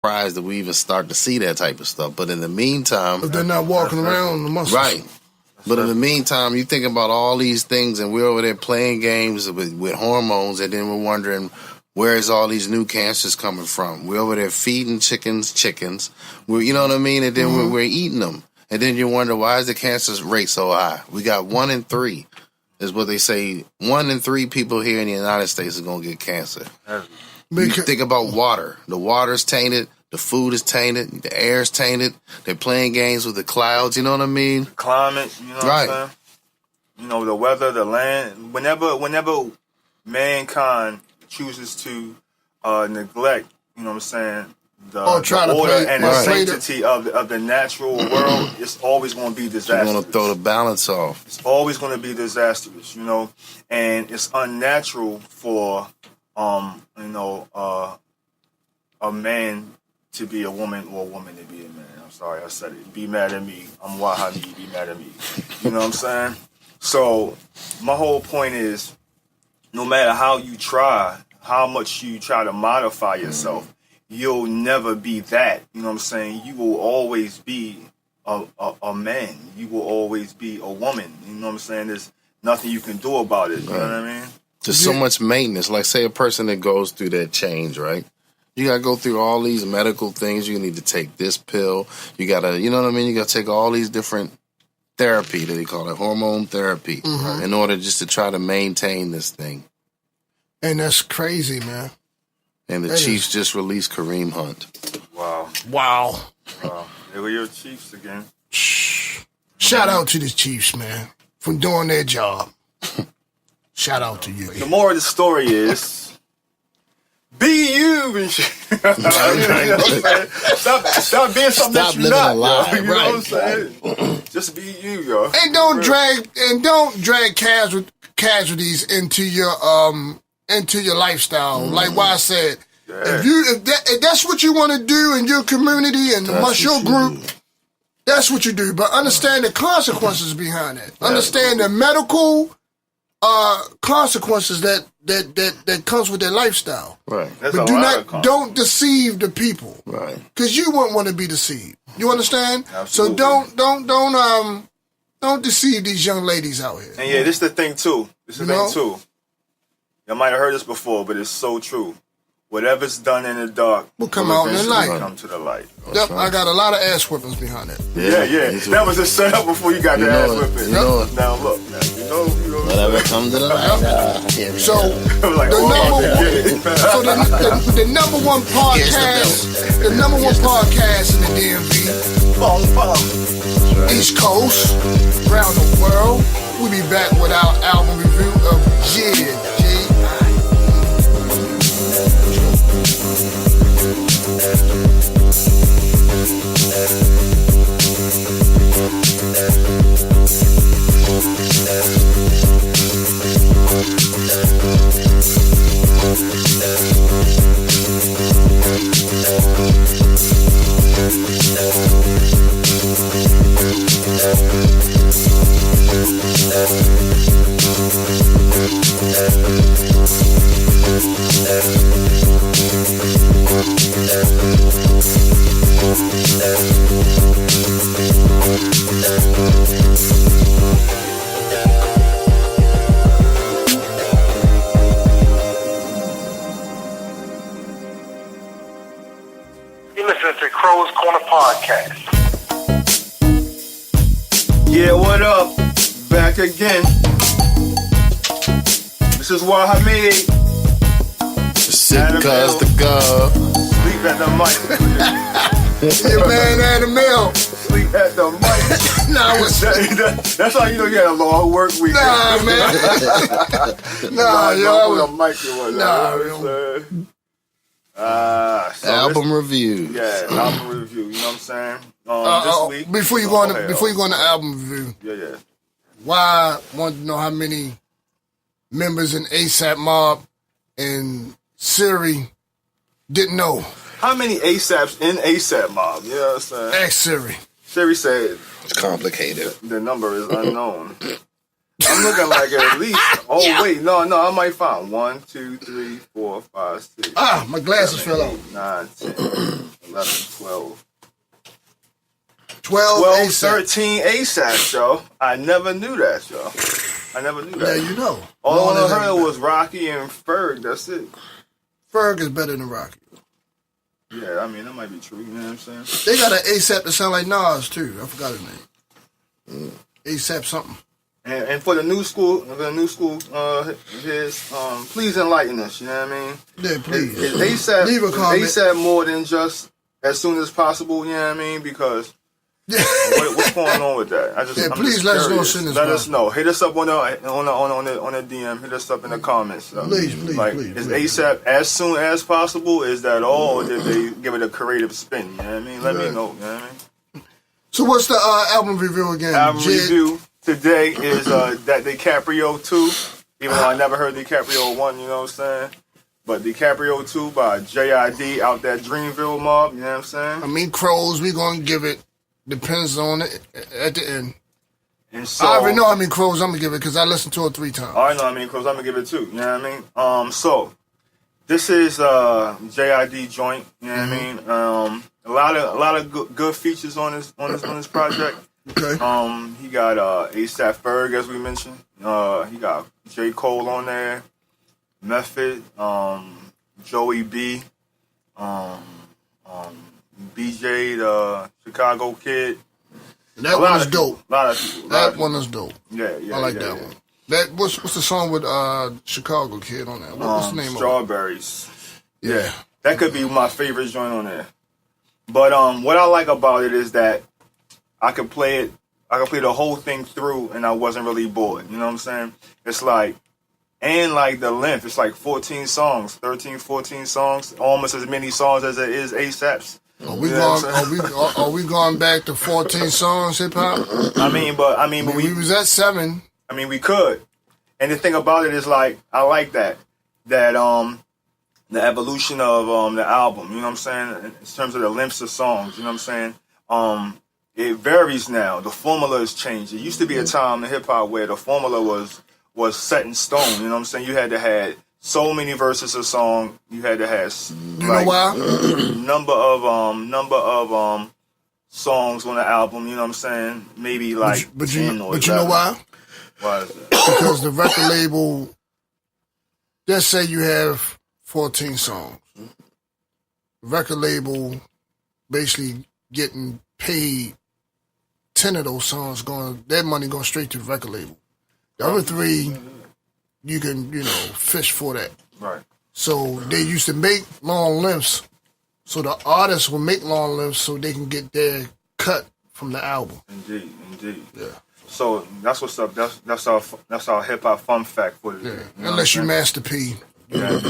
surprised that we even start to see that type of stuff. But in the meantime, if they're not walking around the muscles, right? But in the meantime, you think about all these things, and we're over there playing games with hormones, and then we're wondering where is all these new cancers coming from? We're over there feeding chickens. You know what I mean? And then we're eating them. And then you wonder, why is the cancer rate so high? We got 1 in 3, is what they say. 1 in 3 people here in the United States is going to get cancer. You think about water. The water's tainted. The food is tainted. The air's tainted. They're playing games with the clouds. You know what I mean? The climate. You know what I'm saying? You know, the weather, the land. Whenever mankind chooses to neglect, you know what I'm saying, the order and the sanctity of the natural world, it's always going to be disastrous. You're going to throw the balance off. It's always going to be disastrous, you know, and it's unnatural for, a man to be a woman or a woman to be a man. I'm sorry, I said it. Be mad at me. I'm Wahamiyd. Be mad at me. You know what I'm saying? So my whole point is, no matter how you try, how much you try to modify yourself, you'll never be that. You know what I'm saying? You will always be a man. You will always be a woman. You know what I'm saying? There's nothing you can do about it. You know what I mean? There's so much maintenance. Like, say a person that goes through that change, right? You got to go through all these medical things. You need to take this pill. You got to, you know what I mean? You got to take all these different therapy, that they call it, hormone therapy, in order just to try to maintain this thing. And that's crazy, man. And the Chiefs just released Kareem Hunt. Wow. They were your Chiefs again. Shout out to the Chiefs, man, for doing their job. Shout out to you. The moral of the story is, be you and shit. Stop being something that you're not. You know what I'm saying? Just be you, yo. And don't drag casualties into your lifestyle. Like what I said, if that's what you want to do in your community and amongst your group, that's what you do. But understand the consequences behind it. Understand the medical consequences that comes with their lifestyle. Right. But don't deceive the people. Right. Because you wouldn't want to be deceived. You understand? Absolutely. So don't deceive these young ladies out here. And this is the thing too. Y'all might have heard this before, but it's so true. Whatever's done in the dark will come out in the light. Come to the light. Yep, I got a lot of ass whippings behind it. Yeah. That was a setup before you got the ass whipping. Now look, you know. Whatever comes to the light. So the number one podcast in the DMV, East Coast, around the world. We'll be back with our album review of J.I.D. You listen to Krows Korner Podcast. Yeah, what up? Back again. This is Wahamiyd. Cause the girl. Sleep at the mic. Your man Animal. Sleep at the mic. That's how you know you had a long work week. Nah, man. Album review. Yeah, album review. You know what I'm saying? This week. Before you go on the album review. Yeah. Why I want to know how many members in ASAP Mob and Siri didn't know. How many ASAPs in ASAP Mob? You know what I'm saying? Ask Siri. Siri said it's complicated. The number is unknown. I'm looking like at least. Oh wait, no, I might find 1, 2, 3, 4, 5, 6. Ah, my glasses 7, fell 8, off. 9, 10, 11, 12. 12 ASAP. 13 ASAP, yo. I never knew that, yo. I never knew that. There you know. All I heard was Rocky and Ferg. That's it. Ferg is better than Rocky. Yeah, I mean, that might be true. You know what I'm saying? They got an ASAP that sound like Nas, too. I forgot his name. ASAP something. And for the new school, please enlighten us. You know what I mean? Yeah, please. Is ASAP, Leave a comment. ASAP more than just as soon as possible? You know what I mean? Because what's going on with that? Please let us know as soon as Let possible. us know. Hit us up on the DM. Hit us up in the comments. So. Please. Is ASAP as soon as possible? Is that all? Or did they give it a creative spin? You know what I mean? Let me know. You know what I mean? So what's the album review again? Album review today is that DiCaprio 2. Even though I never heard DiCaprio 1, you know what I'm saying? But DiCaprio 2 by J.I.D. out that Dreamville mob, you know what I'm saying? I mean, Krows, we gonna give it. Depends on it at the end. And so, I already know how many Krows I'm gonna give it because I listened to it 3 times. I know how many Krows I'm gonna give it 2. You know what I mean? So this is J.I.D. joint. You know what I mean? A lot of good features on this project. Okay. He got ASAP Ferg, as we mentioned. He got J. Cole on there, Method, Joey B, BJ, the Chicago Kid. That one is dope. That one is dope. Yeah. I like that one. That what's the song with Chicago Kid on that? What's the name Strawberries. of it? Yeah. That could be my favorite joint on there. But what I like about it is that I could play the whole thing through and I wasn't really bored. You know what I'm saying? It's like, and like the length, it's like 14 songs, 13, 14 songs, almost as many songs as it is ASAP's. Are we going back to 14 songs hip hop? I mean, but we was at 7. I mean, we could. And the thing about it is like, I like that the evolution of the album, you know what I'm saying? In terms of the lengths of songs, you know what I'm saying? It varies now. The formula has changed. It used to be a time in hip hop where the formula was set in stone. You know what I'm saying? You had to have so many verses a song. You had to have know why? number of songs on the album. You know what I'm saying? Maybe like but you 10 or you know why? Why is that? Because the record label, let's say you have 14 songs. The record label basically getting paid 10 of those songs, that money going straight to the record label. The other 3, you can, fish for that. Right. So they used to make long lengths, so the artists will make long lengths so they can get their cut from the album. Indeed. Yeah. So that's what's up. That's our hip hop fun fact for today. Yeah. You know Unless you Master P. Yeah.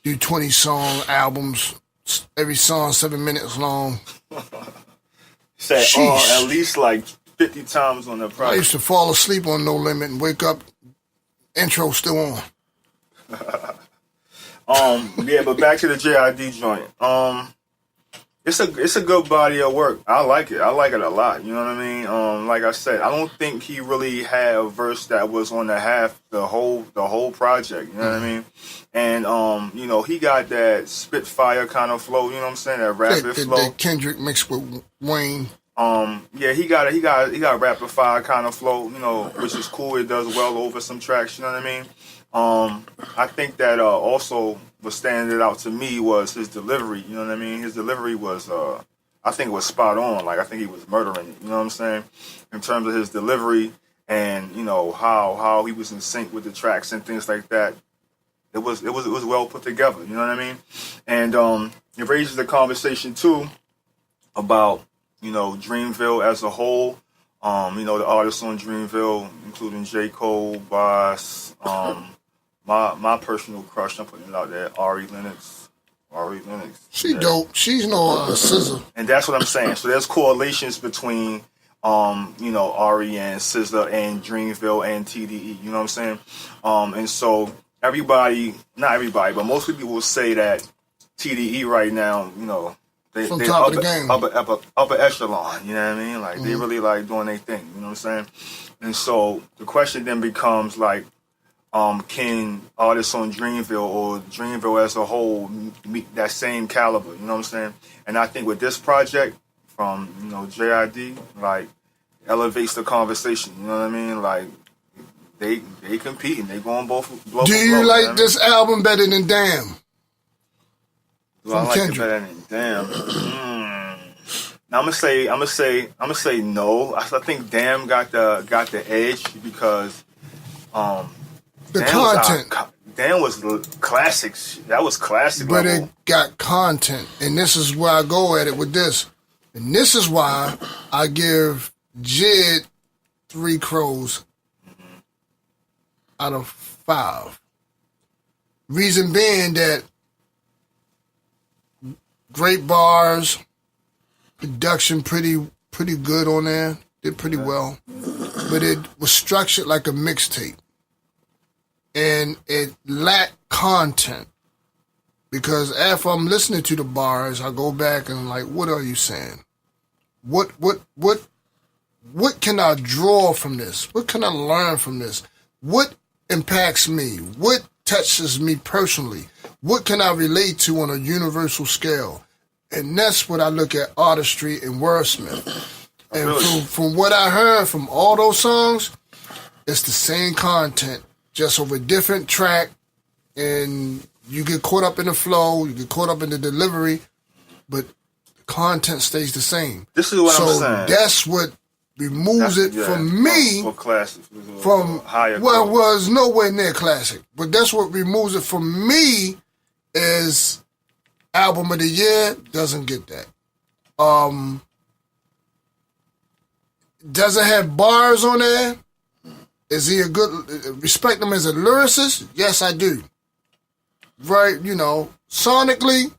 Do 20 song albums, every song 7 minutes long. Said Sheesh. at least like 50 times on the project. I used to fall asleep on No Limit and wake up, intro still on. But back to the J.I.D. joint. It's a good body of work. I like it. I like it a lot. You know what I mean? Like I said, I don't think he really had a verse that was on the whole project. You know what I mean? And he got that Spitfire kind of flow. You know what I'm saying? That rapid flow. That Kendrick mixed with Wayne. He got rapid fire kind of flow. Which is cool. It does well over some tracks. You know what I mean? I think that also what standing out to me was his delivery. You know what I mean? His delivery was, I think, it was spot on. Like I think he was murdering it. You know what I'm saying? In terms of his delivery and how he was in sync with the tracks and things like that. It was well put together. You know what I mean? And it raises the conversation too about Dreamville as a whole. The artists on Dreamville, including J. Cole, Boss, my personal crush, I'm putting it out there, Ari Lennox. She dope. She's no SZA. And that's what I'm saying. So there's correlations between, Ari and SZA and Dreamville and TDE. You know what I'm saying? And so not everybody, but most people will say that TDE right now, they top of the game. Upper echelon, you know what I mean? Like, they really, like, doing their thing, you know what I'm saying? And so the question then becomes, like, can artists on Dreamville or Dreamville as a whole meet that same caliber, you know what I'm saying? And I think with this project from, you know, J.I.D, like, elevates the conversation, you know what I mean? Like, they compete and they going both. Do you like this album better than Damn? Do I like it better than Damn? Now I'm gonna say no. I think Damn got the edge because the content. Damn was classics. That was classic. But level. it got content, and this is where I go at it with this, and this is why I give J.I.D 3 Krows out of 5. Reason being that great bars, production pretty good on there, did pretty well, but it was structured like a mixtape, and it lacked content. Because after I'm listening to the bars, I go back and I'm like, what are you saying? What can I draw from this? What can I learn from this? What impacts me? What touches me personally? What can I relate to on a universal scale? And that's what I look at artistry and wordsmith. And from what I heard from all those songs, it's the same content, just over a different track. And you get caught up in the flow, you get caught up in the delivery, but the content stays the same. This is what I'm saying. So that's what removes it from me from higher. Well, it was nowhere near classic, but that's what removes it from me is album of the year. Doesn't get that. Doesn't have bars on there. Is he a good? Respect him as a lyricist? Yes, I do. Right, you know, sonically,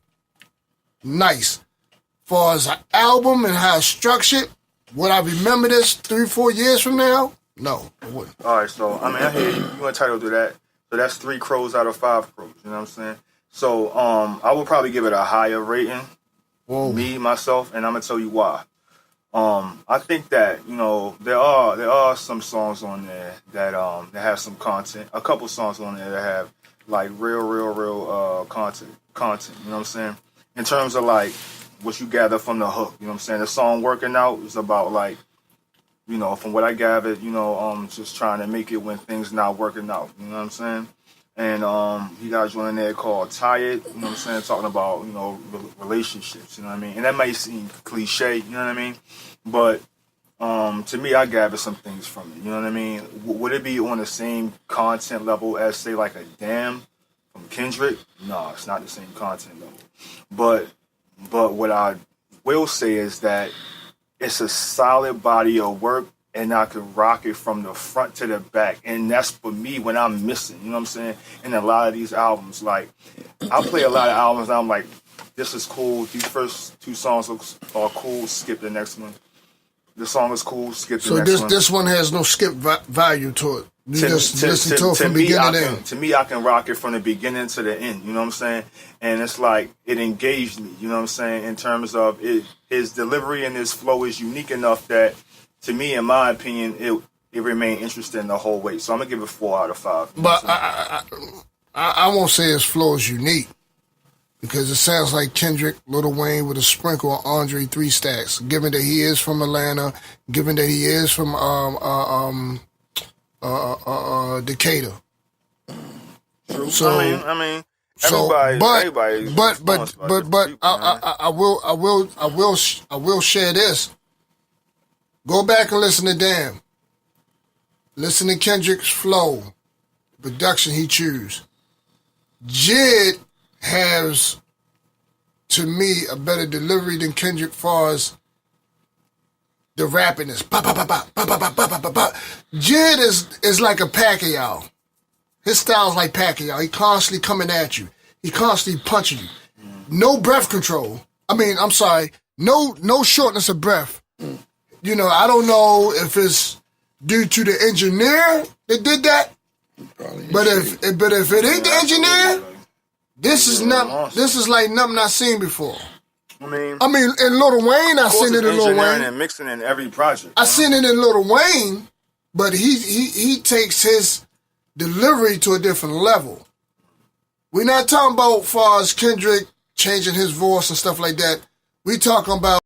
nice. Far as an album and how it's structured. Would I remember this 3-4 years from now? No, I wouldn't. All right, so I mean, I hear you entitled to that. So that's 3 Krows out of 5 Krows. You know what I'm saying? So I would probably give it a higher rating. Whoa. Me myself, and I'm gonna tell you why. I think that there are some songs on there that have some content. A couple songs on there that have like real content. You know what I'm saying? In terms of like what you gather from the hook, you know what I'm saying? The song Working Out is about like, from what I gathered, just trying to make it when things not working out, you know what I'm saying? And he got a joint in there called Tired, you know what I'm saying? Talking about, relationships, you know what I mean? And that might seem cliche, you know what I mean? But to me, I gathered some things from it, you know what I mean? Would it be on the same content level as, say, like a Damn from Kendrick? No, it's not the same content level. But what I will say is that it's a solid body of work, and I could rock it from the front to the back. And that's for me when I'm missing, you know what I'm saying? In a lot of these albums, like, I play a lot of albums, and I'm like, this is cool. These first 2 songs are cool. Skip the next one. The song is cool. Skip the next one. So this one has no skip value to it. You just listen to it from beginning to end. To me, I can rock it from the beginning to the end. You know what I'm saying? And it's like it engaged me. You know what I'm saying? In terms of his delivery and his flow is unique enough that, to me, in my opinion, it remained interesting the whole way. So I'm gonna give it 4 out of 5. But I won't say his flow is unique because it sounds like Kendrick, Lil Wayne with a sprinkle of Andre 3 Stacks. Given that he is from Atlanta, given that he is from Decatur. True. So I mean, everybody. But I will share this. Go back and listen to Damn. Listen to Kendrick's flow, the production he choose. J.I.D has, to me, a better delivery than Kendrick far as the rappiness. J.I.D is like a Pacquiao. His style's like Pacquiao. He constantly coming at you. He constantly punching you. No breath control. No shortness of breath. I don't know if it's due to the engineer that did that. But if it ain't the engineer, this is like nothing I've seen before. I mean, in Lil Wayne, I seen it in Lil engineering Wayne. and mixing in every project. I seen it in Lil Wayne, but he takes his delivery to a different level. We're not talking about far as Kendrick changing his voice and stuff like that. We talking about